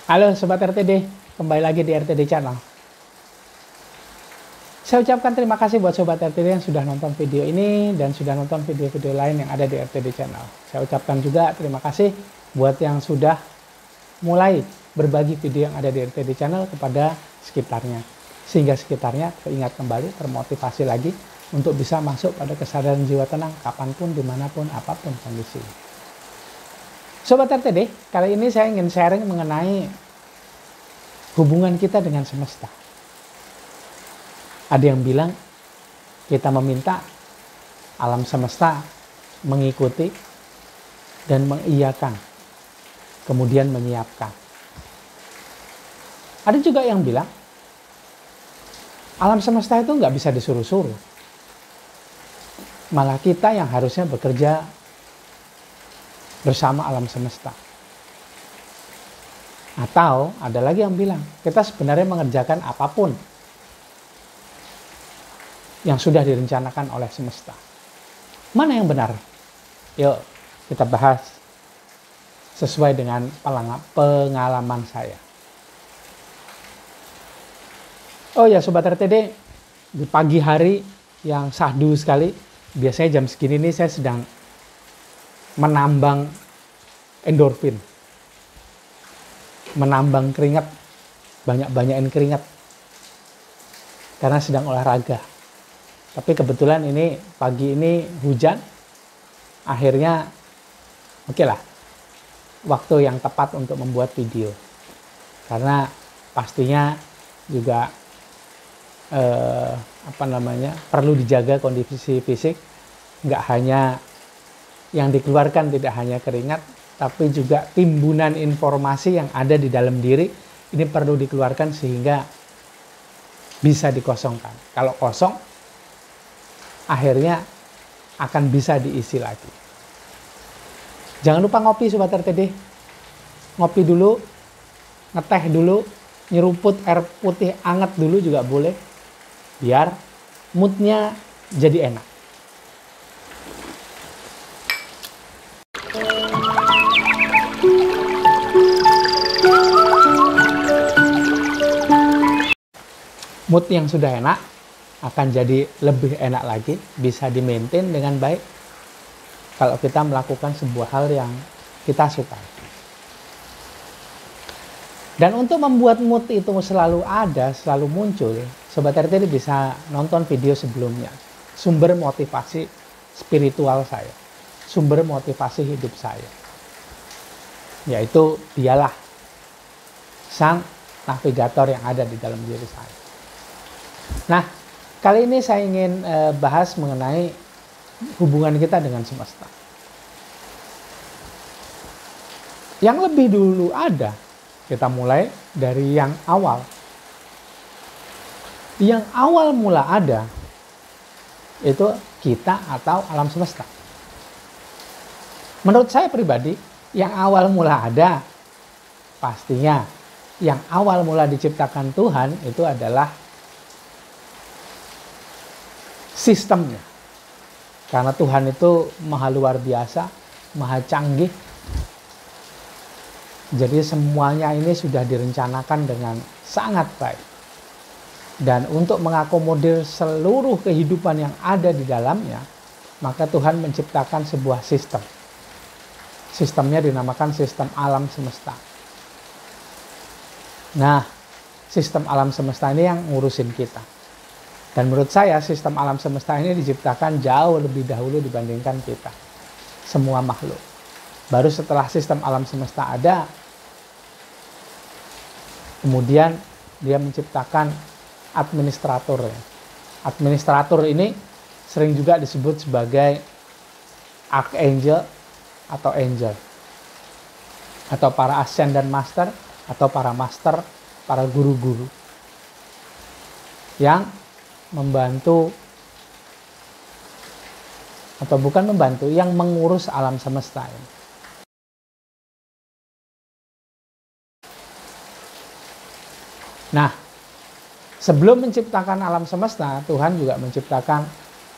Halo Sobat RTD, kembali lagi di RTD Channel. Saya ucapkan terima kasih buat Sobat RTD yang sudah nonton video ini dan sudah nonton video-video lain yang ada di RTD Channel. Saya ucapkan juga terima kasih buat yang sudah mulai berbagi video yang ada di RTD Channel kepada sekitarnya. Sehingga sekitarnya teringat kembali, termotivasi lagi untuk bisa masuk pada kesadaran jiwa tenang kapanpun, dimanapun, apapun kondisi. Sobat RTD, kali ini saya ingin sharing mengenai hubungan kita dengan semesta. Ada yang bilang kita meminta alam semesta mengikuti dan mengiyakan, kemudian menyiapkan. Ada juga yang bilang alam semesta itu nggak bisa disuruh-suruh. Malah kita yang harusnya bekerja bersama alam semesta. Atau ada lagi yang bilang, kita sebenarnya mengerjakan apapun yang sudah direncanakan oleh semesta. Mana yang benar? Yuk kita bahas sesuai dengan pengalaman saya. Oh ya Sobat RTD, di pagi hari yang syahdu sekali, biasanya jam segini nih saya sedang menambang endorfin, menambang keringat, banyak-banyakin keringat karena sedang olahraga. Tapi kebetulan ini pagi ini hujan, akhirnya oke lah, waktu yang tepat untuk membuat video karena pastinya juga perlu dijaga kondisi fisik, nggak hanya yang dikeluarkan tidak hanya keringat, tapi juga timbunan informasi yang ada di dalam diri ini perlu dikeluarkan sehingga bisa dikosongkan. Kalau kosong, akhirnya akan bisa diisi lagi. Jangan lupa ngopi Sobat RTD. Ngopi dulu, ngeteh dulu, nyeruput air putih anget dulu juga boleh, biar moodnya jadi enak. Mood yang sudah enak akan jadi lebih enak lagi, bisa di-maintain dengan baik kalau kita melakukan sebuah hal yang kita suka. Dan untuk membuat mood itu selalu ada, selalu muncul, Sobat RTD bisa nonton video sebelumnya. Sumber motivasi spiritual saya, sumber motivasi hidup saya, yaitu dialah sang navigator yang ada di dalam diri saya. Nah, kali ini saya ingin bahas mengenai hubungan kita dengan semesta. Yang lebih dulu ada, kita mulai dari yang awal. Yang awal mula ada, itu kita atau alam semesta. Menurut saya pribadi, yang awal mula ada, pastinya yang awal mula diciptakan Tuhan itu adalah sistemnya. Karena Tuhan itu maha luar biasa, maha canggih. Jadi semuanya ini sudah direncanakan dengan sangat baik. Dan untuk mengakomodir seluruh kehidupan yang ada di dalamnya, maka Tuhan menciptakan sebuah sistem. Sistemnya dinamakan sistem alam semesta. Nah, sistem alam semesta ini yang ngurusin kita. Dan menurut saya sistem alam semesta ini diciptakan jauh lebih dahulu dibandingkan kita. Semua makhluk. Baru setelah sistem alam semesta ada, kemudian dia menciptakan administrator. Administrator ini sering juga disebut sebagai archangel atau angel. Atau para ascended master atau para master, para guru-guru. Yang membantu atau bukan membantu, yang mengurus alam semesta ini. Nah, sebelum menciptakan alam semesta, Tuhan juga menciptakan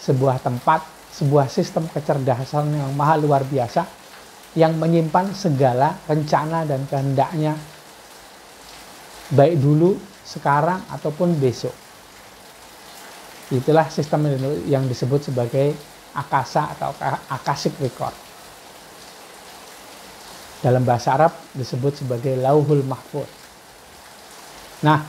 sebuah tempat, sebuah sistem kecerdasan yang maha luar biasa yang menyimpan segala rencana dan kehendaknya baik dulu, sekarang, ataupun besok. Itulah sistem yang disebut sebagai akasa atau akashic record. Dalam bahasa Arab disebut sebagai lauhul mahfuz. Nah,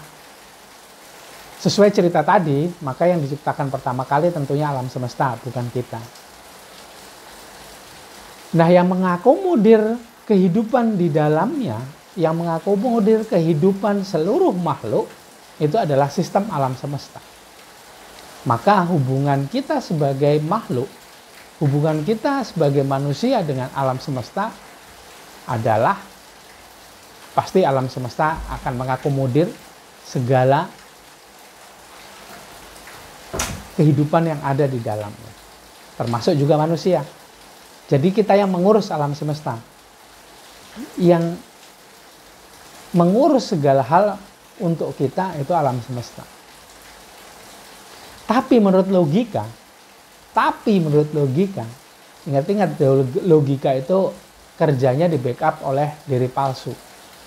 sesuai cerita tadi, maka yang diciptakan pertama kali tentunya alam semesta, bukan kita. Nah, yang mengakomodir kehidupan di dalamnya, yang mengakomodir kehidupan seluruh makhluk, itu adalah sistem alam semesta. Maka hubungan kita sebagai makhluk, hubungan kita sebagai manusia dengan alam semesta adalah pasti alam semesta akan mengakomodir segala kehidupan yang ada di dalamnya, termasuk juga manusia. Jadi kita yang mengurus alam semesta, yang mengurus segala hal untuk kita itu alam semesta. Tapi menurut logika, ingat-ingat logika itu kerjanya di backup oleh diri palsu,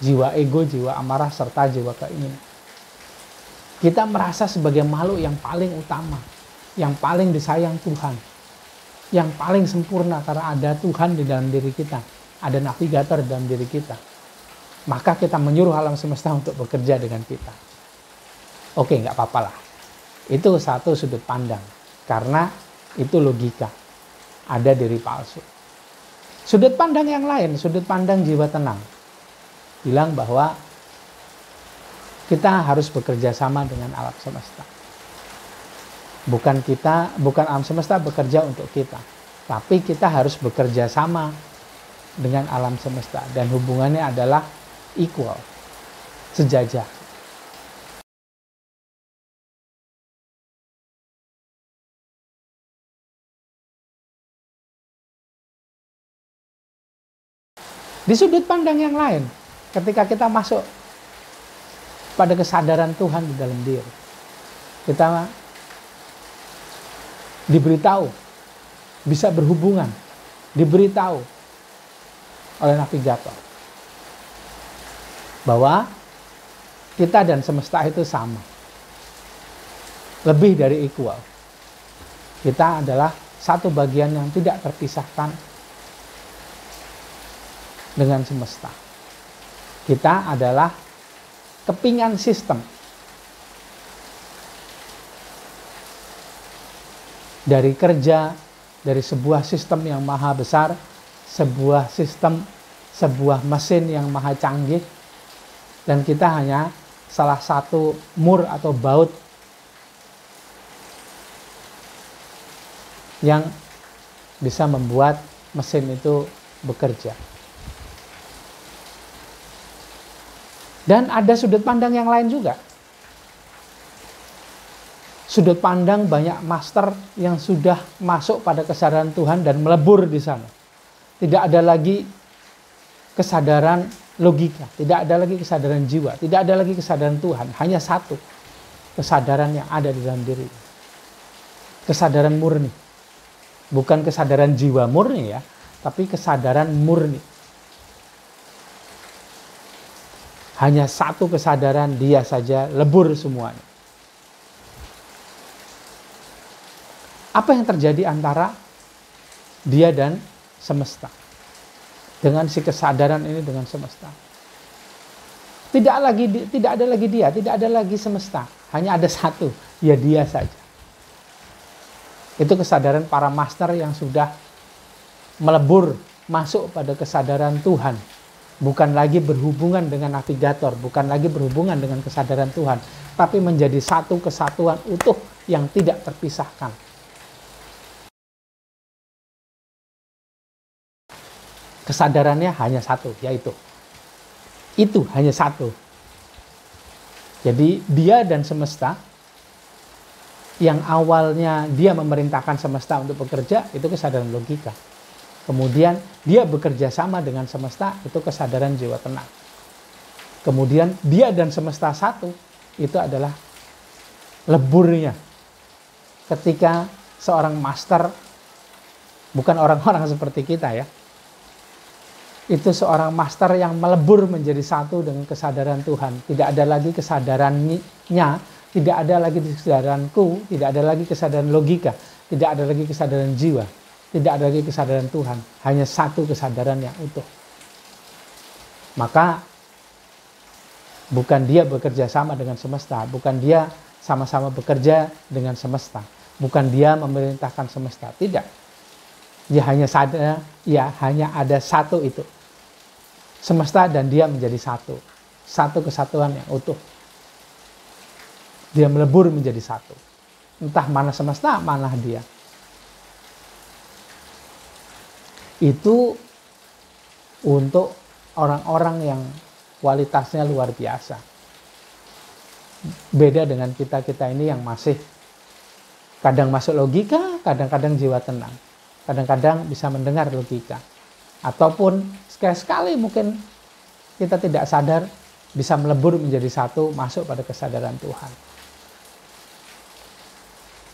jiwa ego, jiwa amarah, serta jiwa keinginan. Kita merasa sebagai makhluk yang paling utama, yang paling disayang Tuhan, yang paling sempurna karena ada Tuhan di dalam diri kita, ada navigator di dalam diri kita. Maka kita menyuruh alam semesta untuk bekerja dengan kita. Oke, nggak apa-apa lah. Itu satu sudut pandang, karena itu logika, ada diri palsu. Sudut pandang yang lain, sudut pandang jiwa tenang, bilang bahwa kita harus bekerja sama dengan alam semesta. Bukan alam semesta bekerja untuk kita, tapi kita harus bekerja sama dengan alam semesta, dan hubungannya adalah equal, sejajar. Di sudut pandang yang lain, ketika kita masuk pada kesadaran Tuhan di dalam diri, kita diberitahu, bisa berhubungan, diberitahu oleh navigator bahwa kita dan semesta itu sama, lebih dari equal. Kita adalah satu bagian yang tidak terpisahkan dengan semesta. Kita adalah kepingan sistem dari kerja dari sebuah sistem yang maha besar, sebuah sistem, sebuah mesin yang maha canggih, dan kita hanya salah satu mur atau baut yang bisa membuat mesin itu bekerja. Dan ada sudut pandang yang lain juga. Sudut pandang banyak master yang sudah masuk pada kesadaran Tuhan dan melebur di sana. Tidak ada lagi kesadaran logika, tidak ada lagi kesadaran jiwa, tidak ada lagi kesadaran Tuhan. Hanya satu kesadaran yang ada di dalam diri. Kesadaran murni. Bukan kesadaran jiwa murni ya, tapi kesadaran murni. Hanya satu kesadaran, dia saja lebur semuanya. Apa yang terjadi antara dia dan semesta? Dengan si kesadaran ini dengan semesta. Tidak ada lagi dia, tidak ada lagi semesta. Hanya ada satu, ya dia saja. Itu kesadaran para master yang sudah melebur masuk pada kesadaran Tuhan. Bukan lagi berhubungan dengan navigator, bukan lagi berhubungan dengan kesadaran Tuhan, tapi menjadi satu kesatuan utuh yang tidak terpisahkan. Kesadarannya hanya satu, yaitu itu hanya satu. Jadi dia dan semesta, yang awalnya dia memerintahkan semesta untuk bekerja, itu kesadaran logika. Kemudian dia bekerja sama dengan semesta, itu kesadaran jiwa tenang. Kemudian dia dan semesta satu, itu adalah leburnya. Ketika seorang master, bukan orang-orang seperti kita ya, Itu seorang master yang melebur menjadi satu dengan kesadaran Tuhan. Tidak ada lagi kesadarannya, tidak ada lagi kesadaranku, tidak ada lagi kesadaran logika, tidak ada lagi kesadaran jiwa, tidak ada lagi kesadaran Tuhan. Hanya satu kesadaran yang utuh. Maka bukan dia bekerja sama dengan semesta, bukan dia sama-sama bekerja dengan semesta, bukan dia memerintahkan semesta, tidak. Dia hanya ada satu itu. Semesta dan dia menjadi satu. Satu kesatuan yang utuh. Dia melebur menjadi satu. Entah mana semesta, mana dia. Itu untuk orang-orang yang kualitasnya luar biasa. Beda dengan kita-kita ini yang masih kadang masuk logika, kadang-kadang jiwa tenang. Kadang-kadang bisa mendengar logika. Ataupun sekali-sekali mungkin kita tidak sadar bisa melebur menjadi satu, masuk pada kesadaran Tuhan.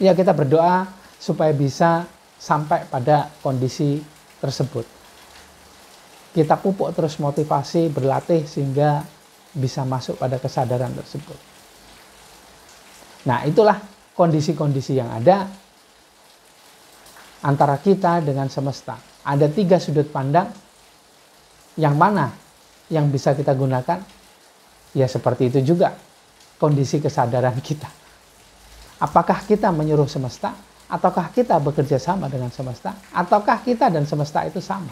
Ya, kita berdoa supaya bisa sampai pada kondisi tersebut. Kita pupuk terus motivasi, berlatih sehingga bisa masuk pada kesadaran tersebut. Nah, itulah kondisi-kondisi yang ada antara kita dengan semesta. Ada 3 sudut pandang. Yang mana yang bisa kita gunakan? Ya seperti itu juga kondisi kesadaran kita. Apakah kita menyuruh semesta? Ataukah kita bekerja sama dengan semesta? Ataukah kita dan semesta itu sama?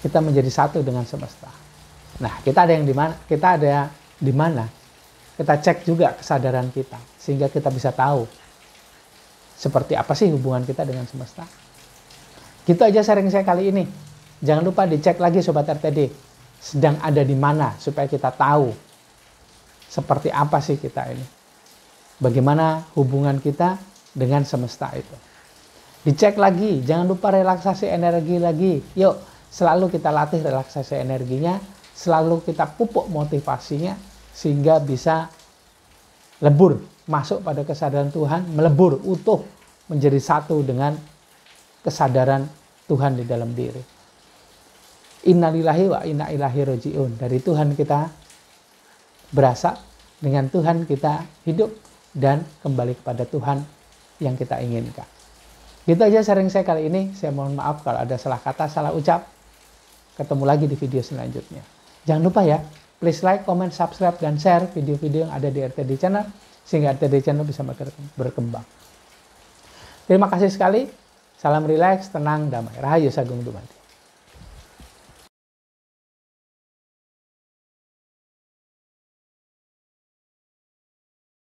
Kita menjadi satu dengan semesta. Nah, kita ada yang di mana? Kita ada di mana? Kita cek juga kesadaran kita sehingga kita bisa tahu seperti apa sih hubungan kita dengan semesta. Gitu aja sharing saya kali ini. Jangan lupa dicek lagi Sobat RTD. Sedang ada di mana supaya kita tahu seperti apa sih kita ini. Bagaimana hubungan kita dengan semesta itu. Dicek lagi. Jangan lupa relaksasi energi lagi. Yuk, selalu kita latih relaksasi energinya. Selalu kita pupuk motivasinya. Sehingga bisa lebur. Masuk pada kesadaran Tuhan. Melebur, utuh. Menjadi satu dengan kesadaran Tuhan di dalam diri. Innalillahi wa inna ilaihi raji'un. Dari Tuhan kita berasal, dengan Tuhan kita hidup, dan kembali kepada Tuhan yang kita inginkan. Gitu aja sharing saya kali ini. Saya mohon maaf kalau ada salah kata, salah ucap. Ketemu lagi di video selanjutnya. Jangan lupa ya, please like, comment, subscribe, dan share video-video yang ada di RTD Channel, sehingga RTD Channel bisa berkembang. Terima kasih sekali. Salam rileks, tenang, damai. Rahayu Sagung Dumadi.